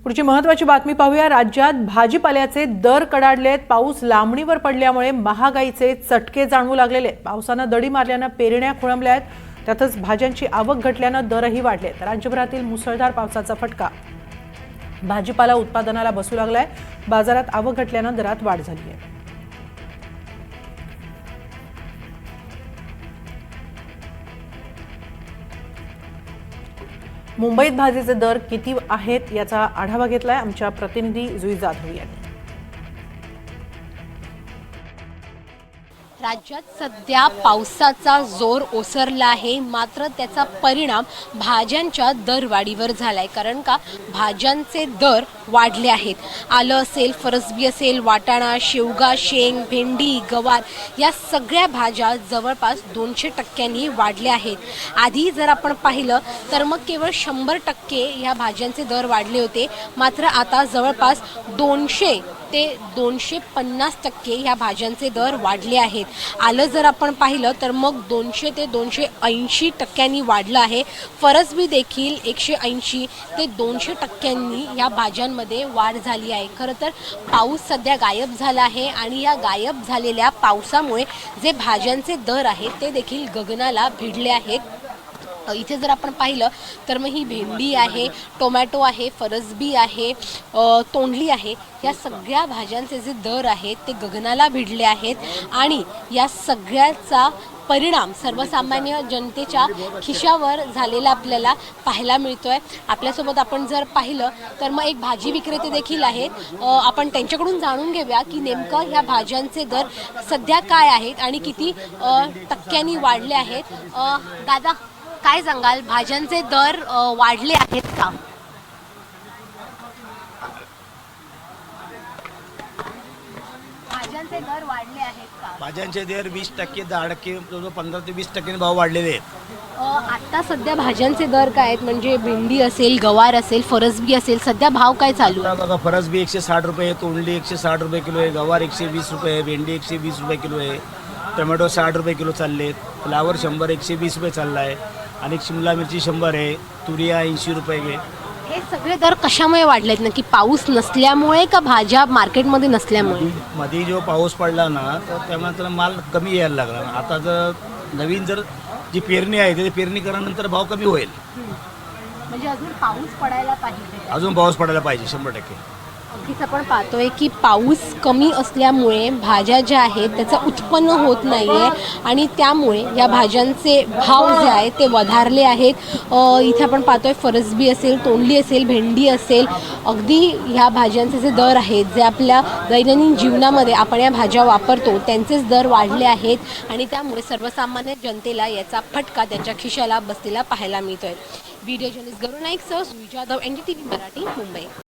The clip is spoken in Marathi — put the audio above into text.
पुढची महत्त्वाची बातमी पाहूया। राज्यात भाजीपाल्याचे दर कडाडलेत। पाऊस लांबणीवर पडल्यामुळे महागाईचे चटके जाणवू लागलेले। पावसाने दडी मारल्याने पेरण्या खोळंबल्या आहेत। त्यातच भाज्यांची आवक घटल्याने दरही वाढलेत। राज्यभरातील मुसळधार पावसाचा फटका भाजीपाला उत्पादनाला बसू लागलाय। बाजारात आवक घटल्याने दरात वाढ झाली आहे। मुंबईत भाजीचे दर किती आहेत याचा आढावा घेतलाय आमच्या प्रतिनिधी जुई जाधव यांनी। राज्यात सध्या पावसाचा जोर ओसरला आहे, मात्र त्याचा परिणाम भाज्यांच्या दरवाढीवर झालाय। कारण का भाज्यांचे दर वाढले आहेत। आलं असेल, फरसबी असेल, वाटाणा, शेवगा, शेंग, भेंडी, गवार या सगळ्या भाज्या जवळपास 200% वाढल्या आहेत। आधी जर आपण पाहिलं तर मग केवळ 100% ह्या भाज्यांचे दर वाढले होते, मात्र आता जवळपास 200 ते 250% ह्या भाज्यांचे दर वाढले आहेत। आलं जर आपण पाहिलं तर मग 200 ते 280% वाढलं आहे। फरसबी देखील 180 ते 200% ह्या भाज्यांमध्ये वाढ झाली आहे। खरं तर पाऊस सध्या गायब झाला आहे आणि या गायब झालेल्या पावसामुळे जे भाज्यांचे दर आहेत ते देखील गगनाला भिडले आहेत। इथे जर आपण पाहिलं तर मग ही भेंडी आहे, टोमॅटो आहे, फरसबी आहे, तोंडली आहे, या सगळ्या भाज्यांचे जे दर आहेत ते गगनाला भिडले आहेत आणि या सगळ्याचा परिणाम सर्वसामान्य जनतेच्या खिशावर झालेला आपल्याला पाहायला मिळतोय। आपल्यासोबत आपण जर पाहिलं तर मग एक भाजी विक्रेते देखील आहेत। आपण त्यांच्याकडून जाणून घेऊया की नेमकं ह्या भाज्यांचे दर सध्या काय आहेत आणि किती टक्क्यांनी वाढले आहेत। दादा, काय सांगाल, भाज्यांचे दर वाढले आहेत का? भाज्यांचे दर वाढले आहेत का? भाज्यांचे दर 20%, 10%, 15 ते 20% भाव वाढलेले आहेत। आता सध्या भाज्यांचे दर काय आहेत? म्हणजे भेंडी असेल, गवार असेल, फरसबी असेल, सध्या भाव काय चालू आहे? बघा, फरसबी 160 रुपये आहे, तोंडली 160 रुपये किलो आहे, गवार 120 रुपये आहे, भेंडी 120 रुपये किलो आहे, टोमॅटो 60 रुपये किलो चालले आहेत, फ्लावर 100, 120 रुपये चालला आहे आणि शिमला मिरची 100 आहे, तुरिया 80 रुपये आहे। हे सगळे दर कशामुळे वाढलेत? नक्की पाऊस नसल्यामुळे का भाज्या मार्केटमध्ये नसल्यामुळे? मध्ये जो पाऊस पडला ना तर त्यामुळे माल कमी यायला लागला। आता जर नवीन जी पेरणी आहे ते पेरणी केल्यानंतर भाव कमी होईल। म्हणजे अजून पाऊस पडायला पाहिजे। अजून पाऊस पडायला पाहिजे 100%। अगदीच आपण पाहतोय की पाऊस कमी असल्यामुळे भाज्या ज्या आहेत त्याचं उत्पन्न होत नाही आहे आणि त्यामुळे या भाज्यांचे भाव जे आहेत ते वधारले आहेत। इथे आपण पाहतोय फरसबी असेल, तोंडली असेल, भेंडी असेल, अगदी ह्या भाज्यांचे जे दर आहेत जे आपल्या दैनंदिन जीवनामध्ये आपण या भाज्या वापरतो त्यांचेच दर वाढले आहेत आणि त्यामुळे सर्वसामान्य जनतेला याचा फटका त्यांच्या खिशाला बसलेला पाहायला मिळतोय। व्हिडिओ जर्नलिस्ट गरुण नाईक सह सुई जाधव, NDTV मराठी, मुंबई।